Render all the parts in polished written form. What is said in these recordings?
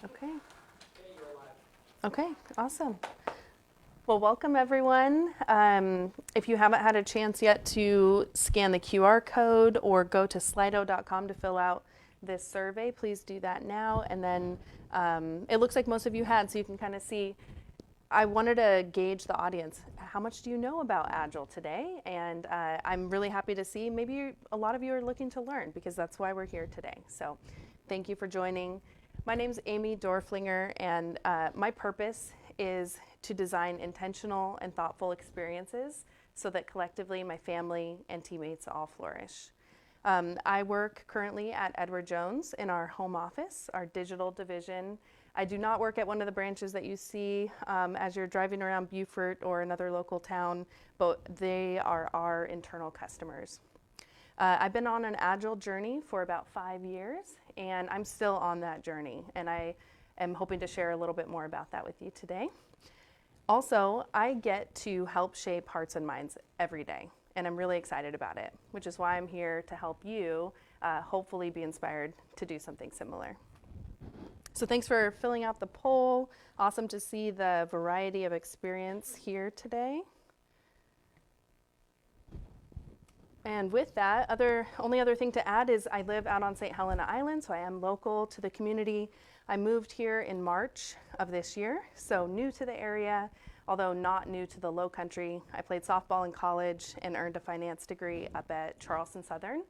Okay. Okay, awesome. Well, welcome everyone. If you haven't had a chance yet to scan the QR code or go to slido.com to fill out this survey, please do that now. And then it looks like most of you had, so you can kind of see. I wanted to gauge the audience. How much do you know about Agile today? And I'm really happy to see maybe a lot of you are looking to learn, because that's why we're here today. So thank you for joining. My name's Amy Doerflinger, and my purpose is to design intentional and thoughtful experiences so that collectively my family and teammates all flourish. I work currently at Edward Jones in our home office, our digital division. I do not work at one of the branches that you see as you're driving around Beaufort or another local town, but they are our internal customers. I've been on an Agile journey for about 5 years, and I'm still on that journey, and I am hoping to share a little bit more about that with you today. Also, I get to help shape hearts and minds every day, and I'm really excited about it, which is why I'm here to help you hopefully be inspired to do something similar. So thanks for filling out the poll. Awesome to see the variety of experience here today. And with that, only other thing to add is I live out on St. Helena Island, so I am local to the community. I moved here in March of this year, so new to the area, although not new to the Low Country. I played softball in college and earned a finance degree up at Charleston Southern.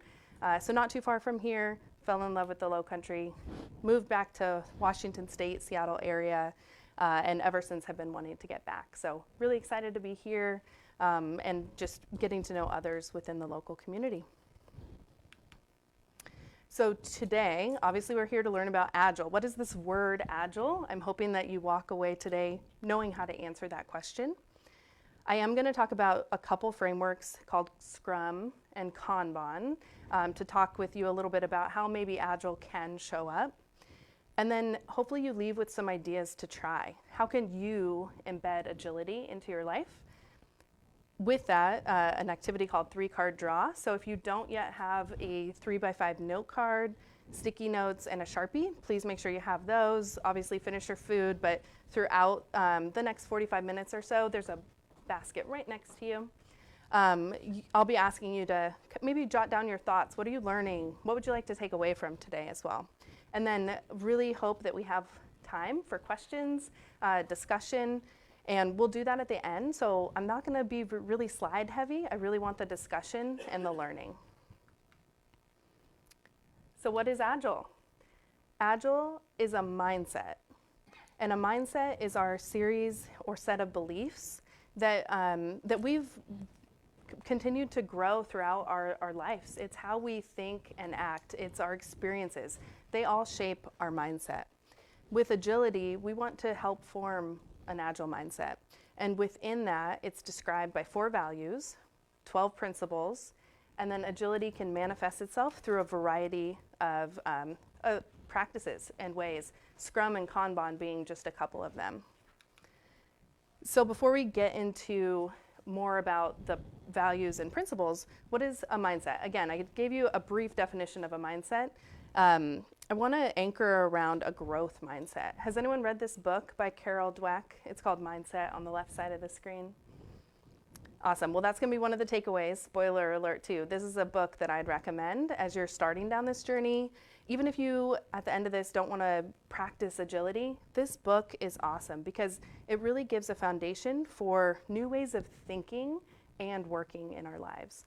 So not too far from here, fell in love with the Low Country, moved back to Washington State, Seattle area, and ever since have been wanting to get back. So really excited to be here. And just getting to know others within the local community. So today, obviously we're here to learn about Agile. What is this word Agile? I'm hoping that you walk away today knowing how to answer that question. I am going to talk about a couple frameworks called Scrum and Kanban to talk with you a little bit about how maybe Agile can show up. And then hopefully you leave with some ideas to try. How can you embed agility into your life? With that, an activity called 3-card draw. So if you don't yet have a 3x5 note card, sticky notes, and a Sharpie, please make sure you have those. Obviously finish your food, but throughout the next 45 minutes or so, there's a basket right next to you. I'll be asking you to maybe jot down your thoughts. What are you learning? What would you like to take away from today as well? And then really hope that we have time for questions, discussion. And we'll do that at the end, so I'm not going to be really slide heavy. I really want the discussion and the learning. So what is Agile? Agile is a mindset. And a mindset is our series or set of beliefs that we've continued to grow throughout our lives. It's how we think and act. It's our experiences. They all shape our mindset. With agility, we want to help form an Agile mindset. And within that, it's described by 4 values, 12 principles, and then agility can manifest itself through a variety of practices and ways, Scrum and Kanban being just a couple of them. So before we get into more about the values and principles, what is a mindset? Again, I gave you a brief definition of a mindset. I want to anchor around a growth mindset. Has anyone read this book by Carol Dweck? It's called Mindset on the left side of the screen. Awesome. Well, that's going to be one of the takeaways. Spoiler alert, too. This is a book that I'd recommend as you're starting down this journey. Even if you, at the end of this, don't want to practice agility, this book is awesome because it really gives a foundation for new ways of thinking and working in our lives.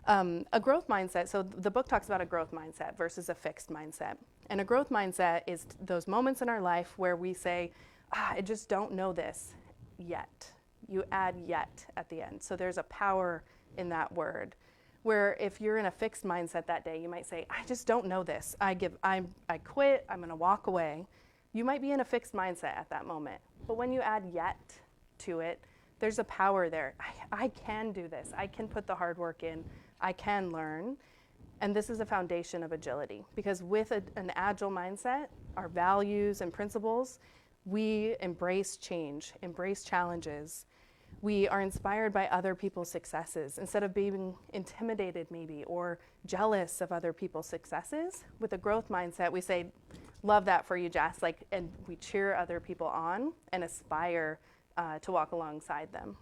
A growth mindset, so the book talks about a growth mindset versus a fixed mindset. And a growth mindset is those moments in our life where we say, I just don't know this yet. You add yet at the end. So there's a power in that word. Where if you're in a fixed mindset that day, you might say, I just don't know this. I quit, I'm gonna walk away. You might be in a fixed mindset at that moment. But when you add yet to it, there's a power there. I can do this. I can put the hard work in. I can learn. And this is a foundation of agility because with an agile mindset, our values and principles, we embrace change, embrace challenges. We are inspired by other people's successes. Instead of being intimidated maybe or jealous of other people's successes, with a growth mindset, we say, love that for you, Jess. Like, and we cheer other people on and aspire to walk alongside them.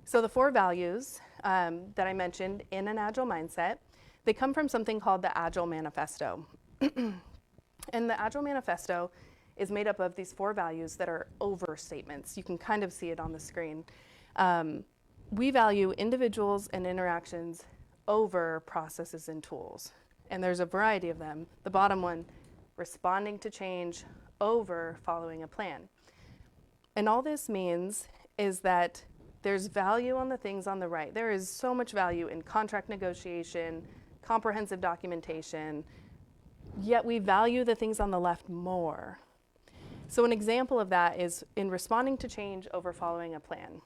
So the 4 values that I mentioned in an Agile mindset, they come from something called the Agile Manifesto. And the Agile Manifesto is made up of these 4 values that are overstatements. You can kind of see it on the screen. We value individuals and interactions over processes and tools. And there's a variety of them. The bottom one, responding to change over following a plan. And all this means is that there's value on the things on the right. There is so much value in contract negotiation, comprehensive documentation, yet we value the things on the left more. So an example of that is in responding to change over following a plan.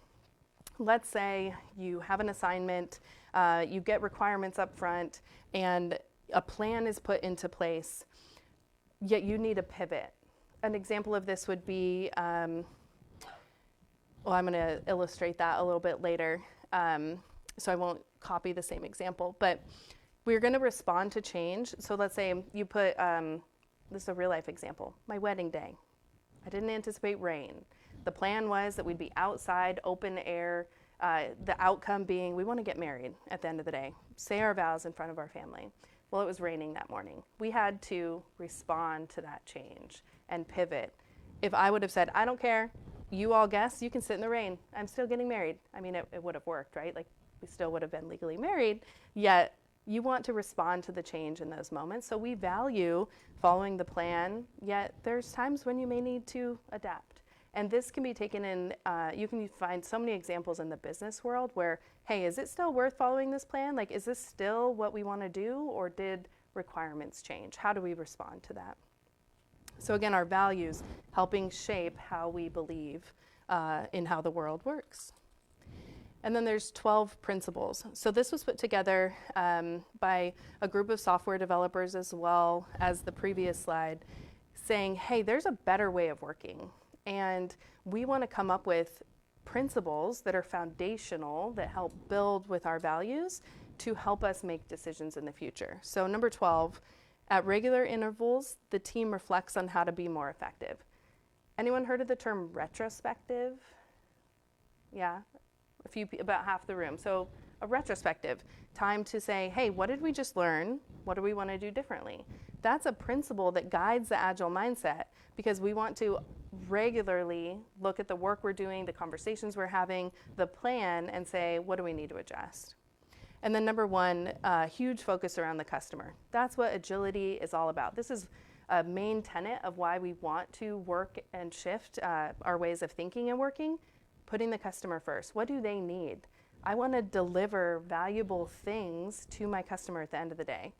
Let's say you have an assignment, you get requirements up front, and a plan is put into place, yet you need a pivot. An example of this would be, I'm going to illustrate that a little bit later, so I won't copy the same example, but we're going to respond to change. So let's say you put, this is a real life example, my wedding day. I didn't anticipate rain. The plan was that we'd be outside, open air, the outcome being we want to get married at the end of the day, say our vows in front of our family. Well, it was raining that morning. We had to respond to that change and pivot. If I would have said, I don't care, you all guess, you can sit in the rain, I'm still getting married. I mean, it would have worked, right? Like, we still would have been legally married, yet you want to respond to the change in those moments. So we value following the plan, yet there's times when you may need to adapt. And this can be taken in, you can find so many examples in the business world where, hey, is it still worth following this plan? Like, is this still what we want to do, or did requirements change? How do we respond to that? So again, our values helping shape how we believe in how the world works. And then there's 12 principles. So this was put together by a group of software developers as well as the previous slide, saying, hey, there's a better way of working. And we want to come up with principles that are foundational, that help build with our values to help us make decisions in the future. So number 12, at regular intervals, the team reflects on how to be more effective. Anyone heard of the term retrospective? Yeah, about half the room. So a retrospective, time to say, hey, what did we just learn? What do we want to do differently? That's a principle that guides the Agile mindset, because we want to regularly look at the work we're doing, the conversations we're having, the plan, and say, what do we need to adjust? And then number 1, huge focus around the customer. That's what agility is all about. This is a main tenet of why we want to work and shift our ways of thinking and working, putting the customer first. What do they need? I want to deliver valuable things to my customer at the end of the day.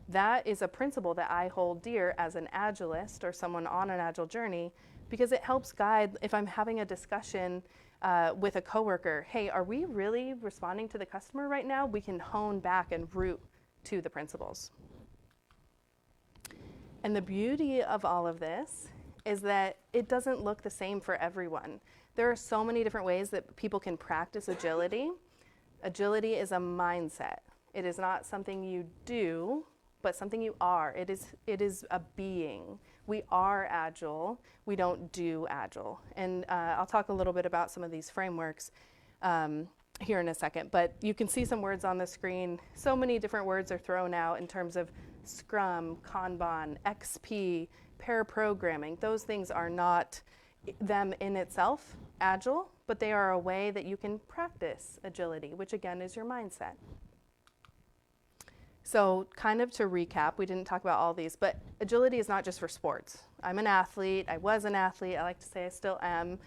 That is a principle that I hold dear as an Agilist or someone on an Agile journey, because it helps guide if I'm having a discussion with a coworker. Hey, are we really responding to the customer right now? We can hone back and root to the principles. And the beauty of all of this is that it doesn't look the same for everyone. There are so many different ways that people can practice agility. Agility is a mindset. It is not something you do, but something you are. It is a being. We are Agile. We don't do Agile. And I'll talk a little bit about some of these frameworks here in a second. But you can see some words on the screen. So many different words are thrown out in terms of Scrum, Kanban, XP, pair programming. Those things are not them in itself Agile, but they are a way that you can practice agility, which again is your mindset. So kind of to recap, we didn't talk about all these, but agility is not just for sports. I'm an athlete, I was an athlete, I like to say I still am.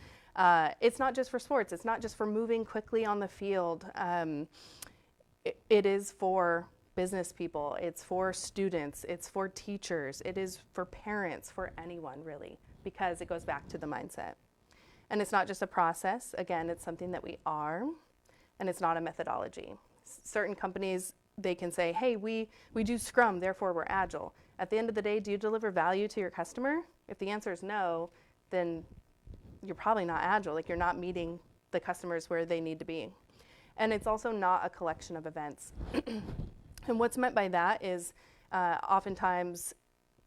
It's not just for sports, it's not just for moving quickly on the field. It is for business people, it's for students, it's for teachers, it is for parents, for anyone really, because it goes back to the mindset. And it's not just a process, again, it's something that we are, and it's not a methodology. Certain companies, they can say, hey, we do Scrum, therefore we're Agile. At the end of the day, do you deliver value to your customer? If the answer is no, then you're probably not Agile, like you're not meeting the customers where they need to be. And it's also not a collection of events. And what's meant by that is oftentimes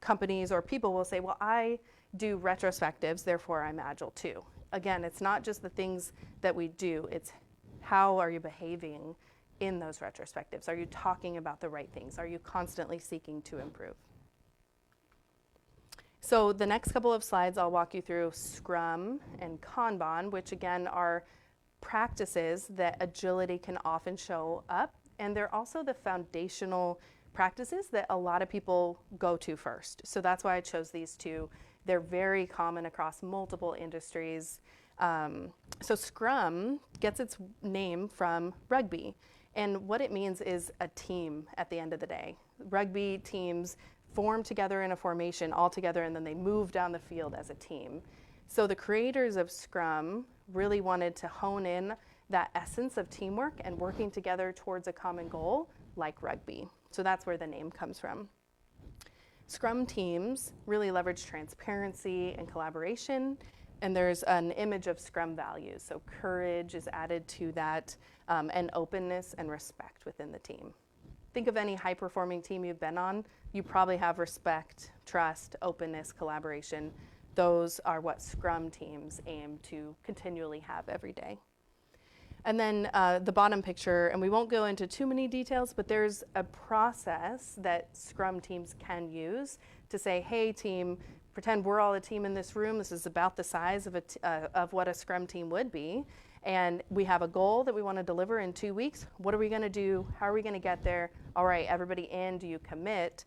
companies or people will say, well, I do retrospectives, therefore I'm Agile too. Again, it's not just the things that we do, it's how are you behaving in those retrospectives? Are you talking about the right things? Are you constantly seeking to improve? So the next couple of slides, I'll walk you through Scrum and Kanban, which again are practices that agility can often show up. And they're also the foundational practices that a lot of people go to first. So that's why I chose these two. They're very common across multiple industries. So Scrum gets its name from rugby. And what it means is a team at the end of the day. Rugby teams form together in a formation all together, and then they move down the field as a team. So the creators of Scrum really wanted to hone in that essence of teamwork and working together towards a common goal like rugby. So that's where the name comes from. Scrum teams really leverage transparency and collaboration, and there's an image of Scrum values. So courage is added to that, and openness and respect within the team. Think of any high-performing team you've been on. You probably have respect, trust, openness, collaboration. Those are what Scrum teams aim to continually have every day. And then the bottom picture, and we won't go into too many details, but there's a process that Scrum teams can use to say, hey team, pretend we're all a team in this room. This is about the size of what a Scrum team would be. And we have a goal that we want to deliver in 2 weeks. What are we going to do? How are we going to get there? All right, everybody in, do you commit?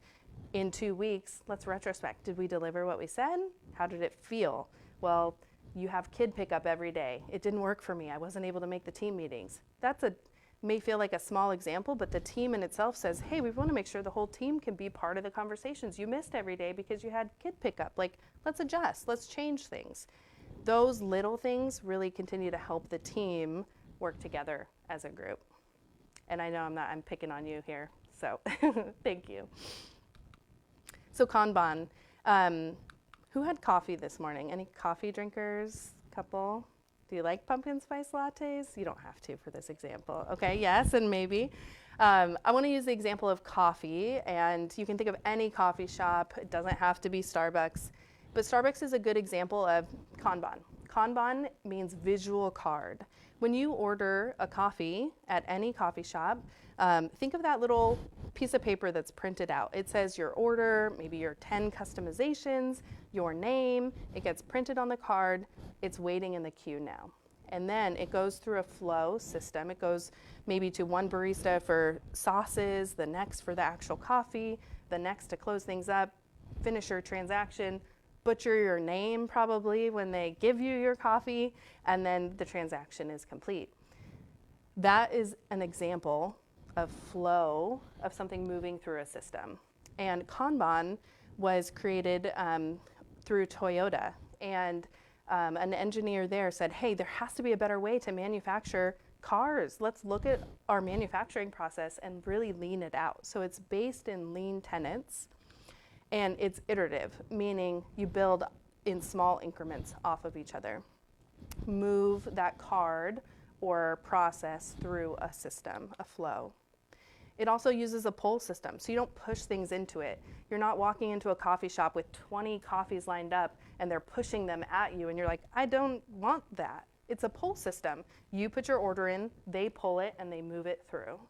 In 2 weeks, let's retrospect. Did we deliver what we said? How did it feel? Well, you have kid pickup every day. It didn't work for me. I wasn't able to make the team meetings. May feel like a small example, but the team in itself says, hey, we want to make sure the whole team can be part of the conversations you missed every day because you had kid pickup. Like, let's adjust, let's change things. Those little things really continue to help the team work together as a group. And I know I'm picking on you here, so thank you. So Kanban, who had coffee this morning? Any coffee drinkers? Couple? Do you like pumpkin spice lattes? You don't have to for this example. Okay, yes, and maybe. I want to use the example of coffee, and you can think of any coffee shop. It doesn't have to be Starbucks, but Starbucks is a good example of Kanban. Kanban means visual card. When you order a coffee at any coffee shop, think of that little piece of paper that's printed out. It says your order, maybe your 10 customizations, your name. It gets printed on the card. It's waiting in the queue now. And then it goes through a flow system. It goes maybe to one barista for sauces, the next for the actual coffee, the next to close things up, finish your transaction, butcher your name probably when they give you your coffee, and then the transaction is complete. That is an example of flow of something moving through a system. And Kanban was created through Toyota, and an engineer there said, hey, there has to be a better way to manufacture cars. Let's look at our manufacturing process and really lean it out. So it's based in lean tenets, and it's iterative, meaning you build in small increments off of each other. Move that card or process through a system, a flow. It also uses a pull system, so you don't push things into it. You're not walking into a coffee shop with 20 coffees lined up and they're pushing them at you and you're like, I don't want that. It's a pull system. You put your order in, they pull it, and they move it through.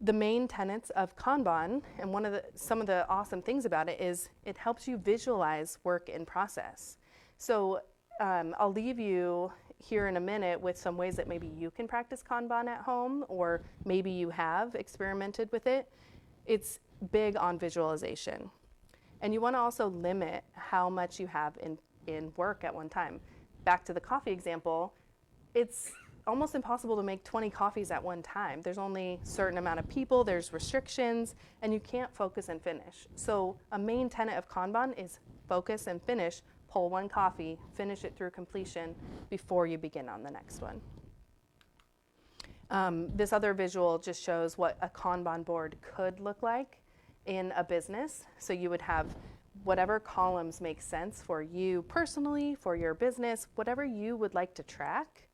The main tenets of Kanban, and some of the awesome things about it is it helps you visualize work in process. So I'll leave you here in a minute with some ways that maybe you can practice Kanban at home, or maybe you have experimented with it. It's big on visualization. And you want to also limit how much you have in work at one time. Back to the coffee example, it's almost impossible to make 20 coffees at one time. There's only a certain amount of people, there's restrictions, and you can't focus and finish. So a main tenet of Kanban is focus and finish. Pull one coffee, finish it through completion before you begin on the next one. This other visual just shows what a Kanban board could look like in a business. So you would have whatever columns make sense for you personally, for your business, whatever you would like to track,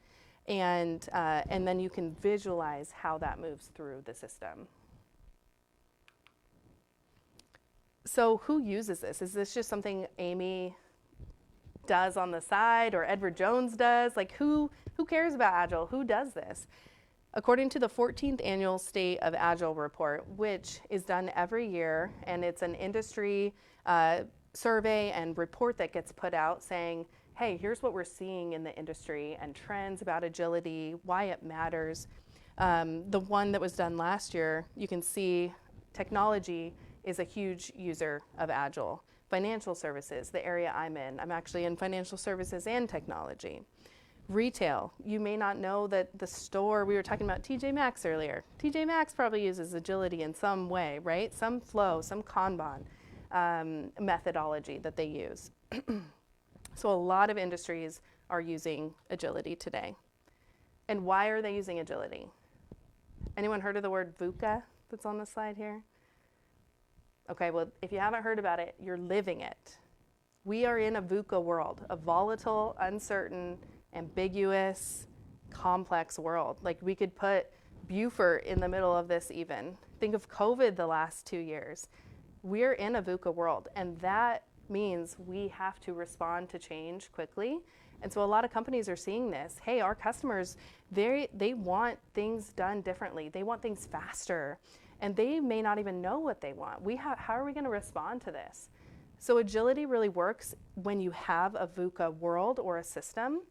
and then you can visualize how that moves through the system. So who uses this? Is this just something Amy does on the side or Edward Jones does? Like who cares about Agile? Who does this? According to the 14th Annual State of Agile Report, which is done every year, and it's an industry survey and report that gets put out saying, hey, here's what we're seeing in the industry and trends about agility, why it matters. The one that was done last year, you can see technology is a huge user of Agile. Financial services, the area I'm in. I'm actually in financial services and technology. Retail, you may not know that the store, we were talking about TJ Maxx earlier. TJ Maxx probably uses agility in some way, right? Some flow, some Kanban methodology that they use. So a lot of industries are using agility today. And why are they using agility? Anyone heard of the word VUCA that's on the slide here? Okay, well, if you haven't heard about it, you're living it. We are in a VUCA world, a volatile, uncertain, ambiguous, complex world. Like we could put Beaufort in the middle of this even. Think of COVID the last 2 years. We're in a VUCA world, and that means we have to respond to change quickly. And so a lot of companies are seeing this. Hey, our customers, they want things done differently. They want things faster, and they may not even know what they want. How are we going to respond to this? So agility really works when you have a VUCA world or a system.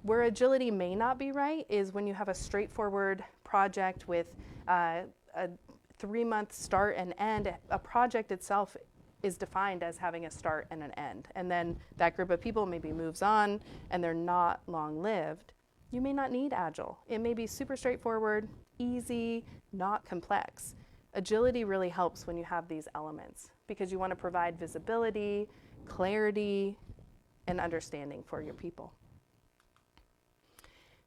Where agility may not be right is when you have a straightforward project with a 3-month start and end. A project itself is defined as having a start and an end. And then that group of people maybe moves on and they're not long-lived. You may not need Agile. It may be super straightforward, easy, not complex. Agility really helps when you have these elements because you want to provide visibility, clarity, and understanding for your people.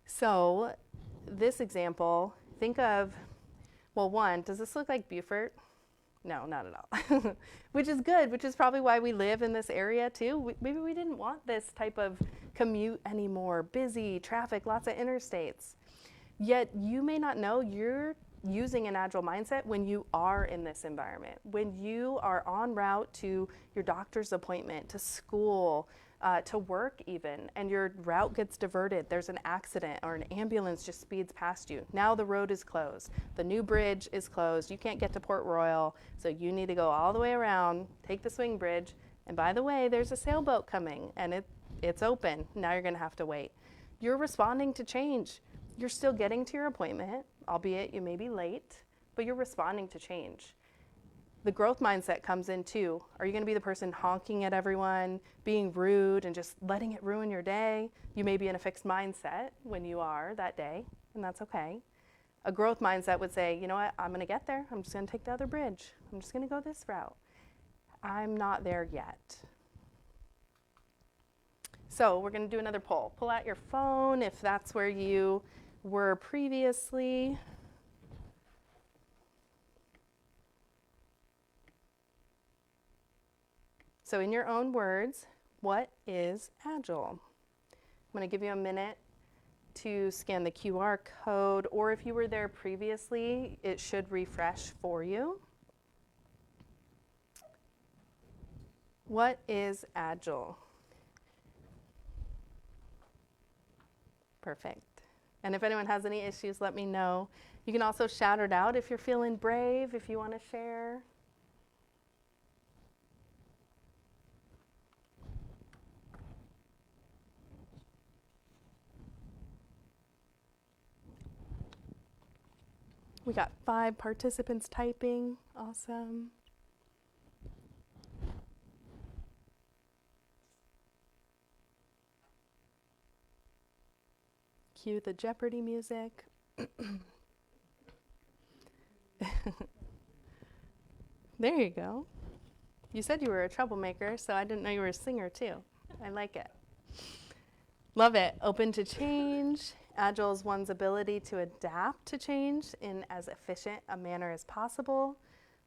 So this example, think of, well, one, does this look like Beaufort? No, not at all. Which is good, which is probably why we live in this area too. Maybe we didn't want this type of commute anymore, busy, traffic, lots of interstates. Yet you may not know you're using an Agile mindset when you are in this environment, when you are en route to your doctor's appointment, to school, to work even, and your route gets diverted. There's an accident or an ambulance just speeds past you. Now the road is closed. The new bridge is closed. You can't get to Port Royal, so you need to go all the way around, take the swing bridge, and by the way, there's a sailboat coming, and it's open. Now you're going to have to wait. You're responding to change. You're still getting to your appointment, albeit you may be late, but you're responding to change. The growth mindset comes in too. Are you going to be the person honking at everyone, being rude, and just letting it ruin your day? You may be in a fixed mindset when you are that day, and that's okay. A growth mindset would say, you know what, I'm going to get there. I'm just going to take the other bridge. I'm just going to go this route. I'm not there yet. So we're going to do another poll. Pull out your phone if that's where you were previously. So in your own words, what is Agile? I'm going to give you a minute to scan the QR code, or if you were there previously, it should refresh for you. What is Agile? Perfect. And if anyone has any issues, let me know. You can also shout it out if you're feeling brave, if you want to share. We got 5 participants typing. Awesome. Cue the Jeopardy music. There you go. You said you were a troublemaker, so I didn't know you were a singer too. I like it. Love it. Open to change. Agile is one's ability to adapt to change in as efficient a manner as possible.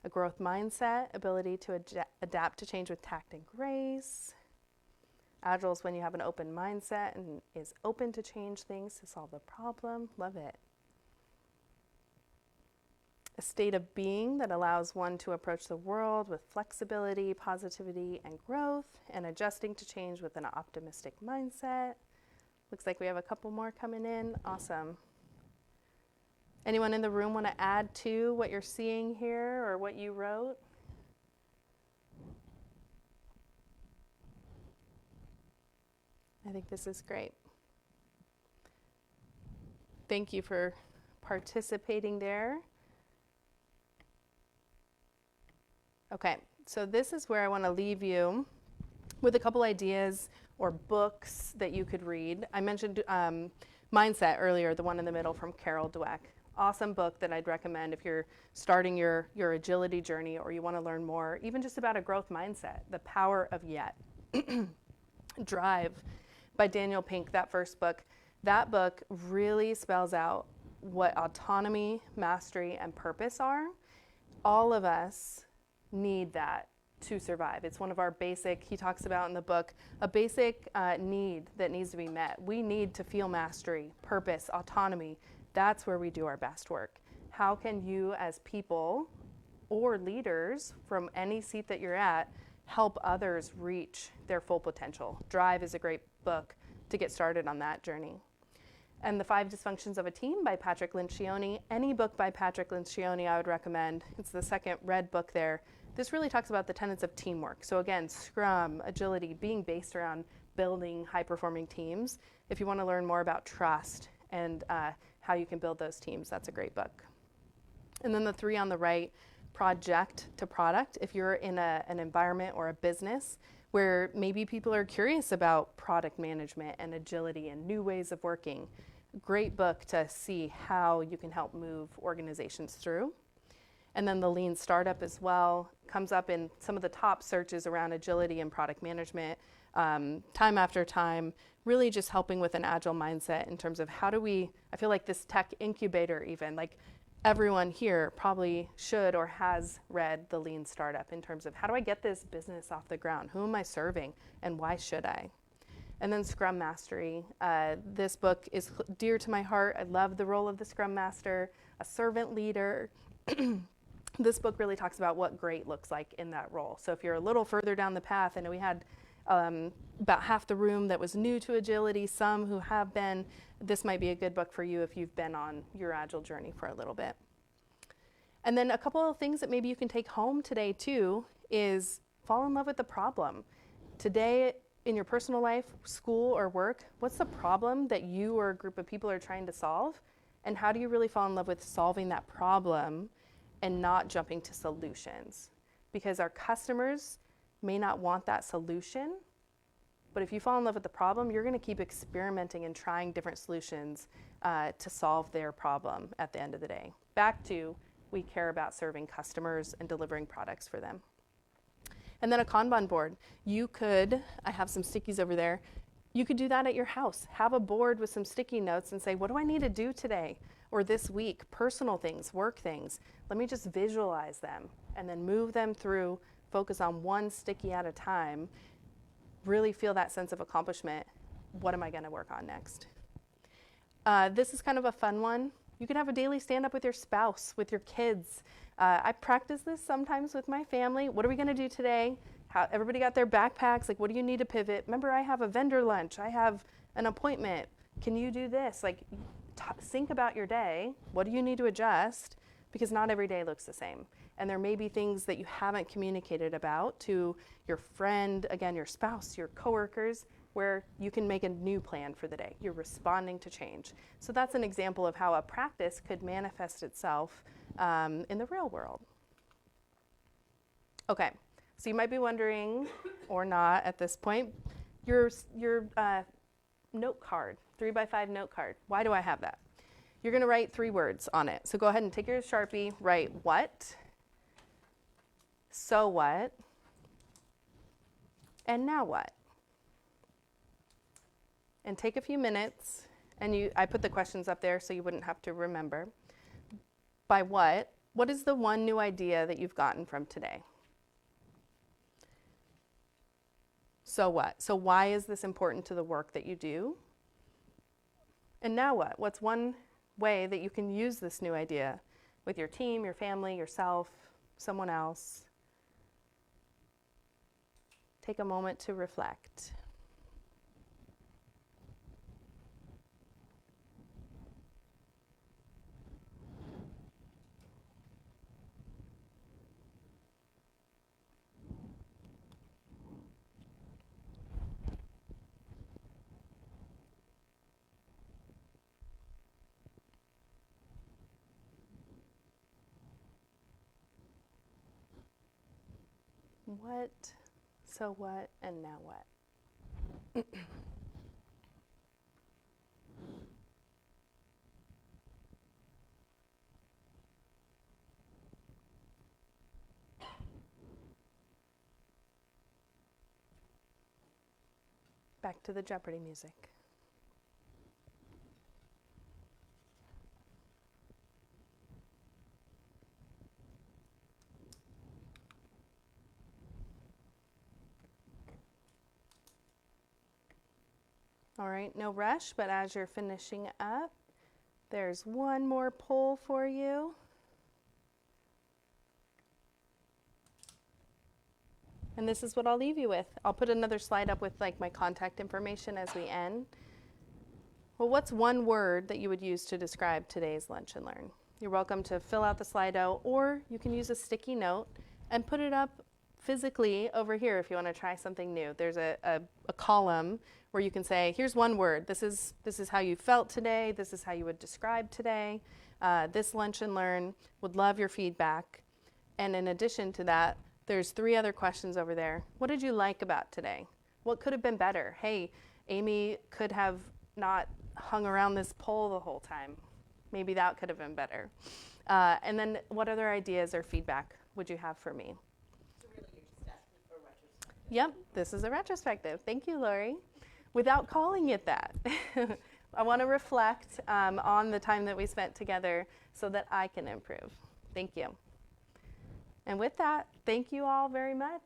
A growth mindset, ability to adapt to change with tact and grace. Agile is when you have an open mindset and is open to change things to solve the problem. Love it. a state of being that allows one to approach the world with flexibility, positivity, and growth, and adjusting to change with an optimistic mindset. Looks like we have a couple more coming in. Awesome. Anyone in the room want to add to what you're seeing here or what you wrote? I think this is great. Thank you for participating there. Okay, so this is where I want to leave you with a couple ideas or books that you could read. I mentioned Mindset earlier, the one in the middle from Carol Dweck. Awesome book that I'd recommend if you're starting your agility journey or you want to learn more, even just about a growth mindset, The Power of Yet. Drive by Daniel Pink, that first book. That book really spells out what autonomy, mastery, and purpose are. All of us need that to survive. It's one of our basic, he talks about in the book, a basic need that needs to be met. We need to feel mastery, purpose, autonomy. That's where we do our best work. How can you as people or leaders from any seat that you're at help others reach their full potential? Drive is a great book to get started on that journey. And The 5 Dysfunctions of a Team by Patrick Lencioni. Any book by Patrick Lencioni I would recommend. It's the second red book there. This really talks about the tenets of teamwork. So again, Scrum, agility, being based around building high-performing teams. If you want to learn more about trust and how you can build those teams, that's a great book. And then the 3 on the right, project to product. If you're in an environment or a business where maybe people are curious about product management and agility and new ways of working, great book to see how you can help move organizations through. And then the Lean Startup as well comes up in some of the top searches around agility and product management, time after time, really just helping with an agile mindset in terms of how do we, I feel like this tech incubator even, like everyone here probably should or has read the Lean Startup in terms of how do I get this business off the ground? Who am I serving and why should I? And then Scrum Mastery. This book is dear to my heart. I love the role of the Scrum Master, a servant leader. This book really talks about what great looks like in that role. So if you're a little further down the path, I know we had about half the room that was new to agility, some who have been. This might be a good book for you if you've been on your agile journey for a little bit. And then a couple of things that maybe you can take home today too is fall in love with the problem. Today in your personal life, school or work, what's the problem that you or a group of people are trying to solve? And how do you really fall in love with solving that problem and not jumping to solutions? Because our customers may not want that solution, but if you fall in love with the problem, you're going to keep experimenting and trying different solutions to solve their problem at the end of the day. Back to, we care about serving customers and delivering products for them. And then a Kanban board. You could, I have some stickies over there, you could do that at your house. Have a board with some sticky notes and say, what do I need to do today or this week? Personal things, work things. Let me just visualize them and then move them through, focus on one sticky at a time, really feel that sense of accomplishment. What am I going to work on next? This is kind of a fun one. You can have a daily stand-up with your spouse, with your kids. I practice this sometimes with my family. What are we going to do today? Everybody got their backpacks. Like, what do you need to pivot? Remember, I have a vendor lunch. I have an appointment. Can you do this? Like, think about your day. What do you need to adjust? Because not every day looks the same. And there may be things that you haven't communicated about to your friend, again, your spouse, your coworkers, where you can make a new plan for the day. You're responding to change. So that's an example of how a practice could manifest itself in the real world. Okay, so you might be wondering, or not at this point, your note card, 3x5 note card. Why do I have that? You're gonna write 3 words on it. So go ahead and take your Sharpie, write what, so what, and now what? And take a few minutes, and I put the questions up there so you wouldn't have to remember. By what is the one new idea that you've gotten from today? So what? So why is this important to the work that you do? And now what? What's one way that you can use this new idea with your team, your family, yourself, someone else. Take a moment to reflect. What, so what, and now what? Back to the Jeopardy music. All right, no rush, but as you're finishing up, there's one more poll for you. And this is what I'll leave you with. I'll put another slide up with like my contact information as we end. Well, what's one word that you would use to describe today's Lunch and Learn? You're welcome to fill out the Slido, or you can use a sticky note and put it up physically over here if you want to try something new. There's a column where you can say, here's one word. This is how you felt today. This is how you would describe today. This Lunch and Learn. Would love your feedback. And in addition to that, there's 3 other questions over there. What did you like about today? What could have been better? Hey, Amy could have not hung around this pole the whole time. Maybe that could have been better. And then what other ideas or feedback would you have for me? So really you're just asking for a retrospective. Yep, this is a retrospective. Thank you, Lori. Without calling it that. I want to reflect on the time that we spent together so that I can improve. Thank you. And with that, thank you all very much.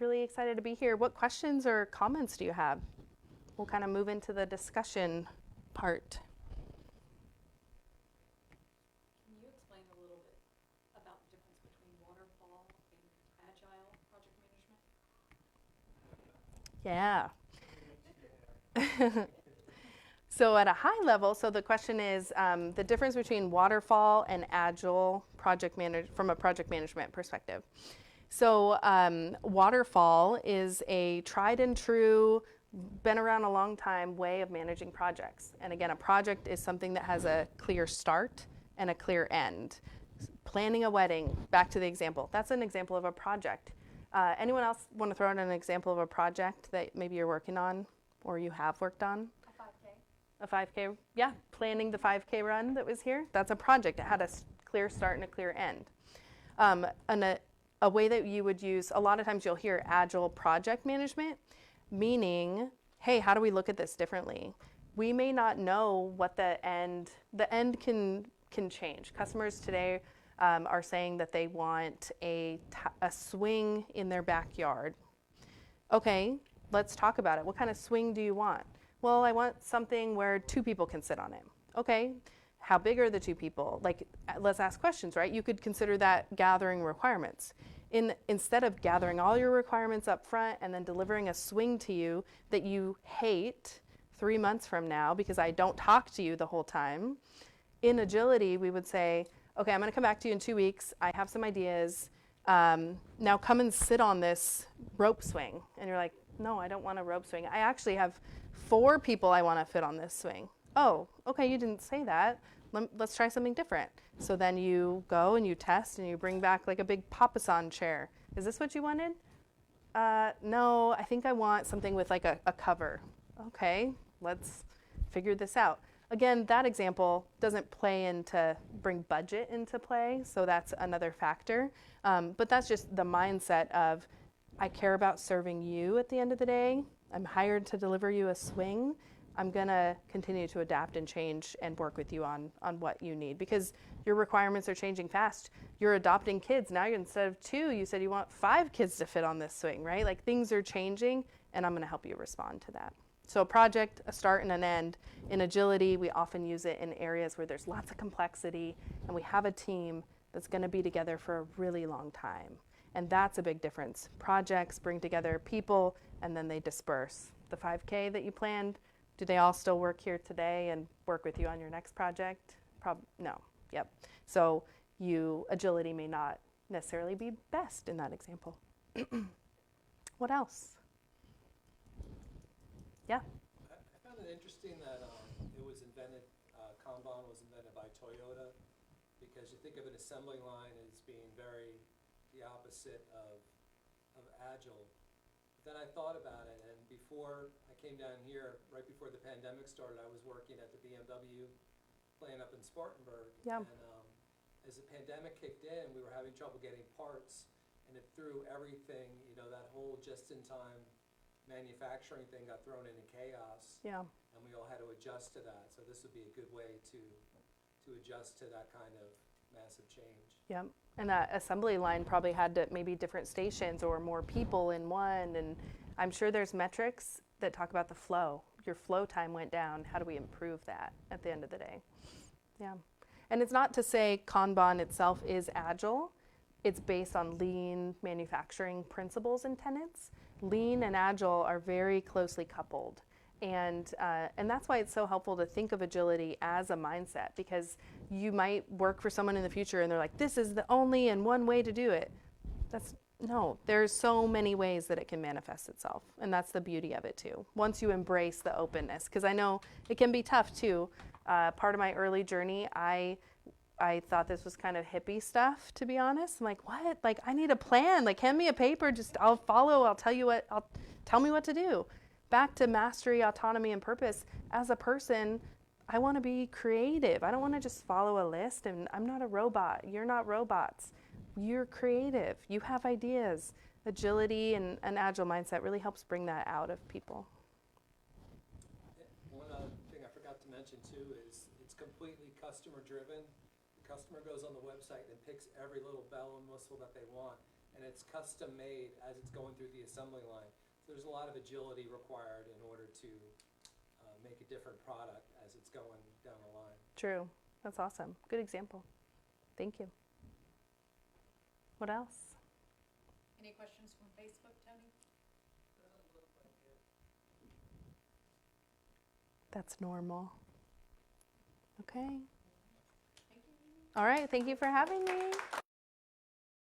Really excited to be here. What questions or comments do you have? We'll kind of move into the discussion part. Can you explain a little bit about the difference between waterfall and agile project management? Yeah. So at a high level, so the question is the difference between waterfall and agile from a project management perspective. So waterfall is a tried and true, been around a long time way of managing projects. And again, a project is something that has a clear start and a clear end. Planning a wedding, back to the example, that's an example of a project. Anyone else want to throw out an example of a project that maybe you're working on or you have worked on? A 5K, yeah, planning the 5K run that was here. That's a project. It had a clear start and a clear end. And a way that you would use, a lot of times you'll hear agile project management, meaning, hey, how do we look at this differently? We may not know what the end can change. Customers today are saying that they want a swing in their backyard. Okay, let's talk about it. What kind of swing do you want? Well, I want something where 2 people can sit on it. Okay, how big are the 2 people? Like, let's ask questions, right? You could consider that gathering requirements. Instead of gathering all your requirements up front and then delivering a swing to you that you hate 3 months from now because I don't talk to you the whole time, in agility, we would say, okay, I'm gonna come back to you in 2 weeks. I have some ideas. Now come and sit on this rope swing. And you're like, no, I don't want a rope swing. I actually have 4 people I want to fit on this swing. Oh, okay, you didn't say that. Let's try something different. So then you go and you test and you bring back like a big papasan chair. Is this what you wanted? No, I think I want something with like a cover. Okay, let's figure this out. Again, that example doesn't bring budget into play, so that's another factor. But that's just the mindset of, I care about serving you at the end of the day. I'm hired to deliver you a swing. I'm gonna continue to adapt and change and work with you on what you need because your requirements are changing fast. You're adopting kids. Now instead of 2, you said you want 5 kids to fit on this swing, right? Like things are changing and I'm gonna help you respond to that. So a project, a start and an end. In agility, we often use it in areas where there's lots of complexity and we have a team that's going to be together for a really long time. And that's a big difference. Projects bring together people and then they disperse. The 5K that you planned, do they all still work here today and work with you on your next project? No. Yep. So agility may not necessarily be best in that example. What else? Yeah. I found it interesting that it was invented, Kanban was invented by Toyota, because you think of an assembly line as being very the opposite of Agile. But then I thought about it, and before I came down here, right before the pandemic started, I was working at the BMW plant up in Spartanburg. Yeah. And as the pandemic kicked in, we were having trouble getting parts, and it threw everything, that whole just-in-time manufacturing thing got thrown into chaos. Yeah. And we all had to adjust to that. So this would be a good way to adjust to that kind of massive change. Yep. And that assembly line probably had maybe different stations or more people in one. And I'm sure there's metrics that talk about the flow. Your flow time went down. How do we improve that at the end of the day? Yeah. And it's not to say Kanban itself is agile. It's based on lean manufacturing principles and tenets. Lean and agile are very closely coupled. And that's why it's so helpful to think of agility as a mindset, because you might work for someone in the future and they're like, this is the only and one way to do it. No, there's so many ways that it can manifest itself. And that's the beauty of it too. Once you embrace the openness, because I know it can be tough too. Part of my early journey, I thought this was kind of hippie stuff, to be honest. I'm like, what? Like, I need a plan. Like, hand me a paper. I'll follow. Tell me what to do. Back to mastery, autonomy, and purpose. As a person, I want to be creative. I don't want to just follow a list. And I'm not a robot. You're not robots. You're creative. You have ideas. Agility and an agile mindset really helps bring that out of people. One other thing I forgot to mention too is it's completely customer driven. The customer goes on the website and picks every little bell and whistle that they want, and it's custom made as it's going through the assembly line. So there's a lot of agility required in order to make a different product as it's going down the line. True. That's awesome. Good example. Thank you. What else? Any questions from Facebook, Tony? That's normal. Okay. Thank you. All right. Thank you for having me.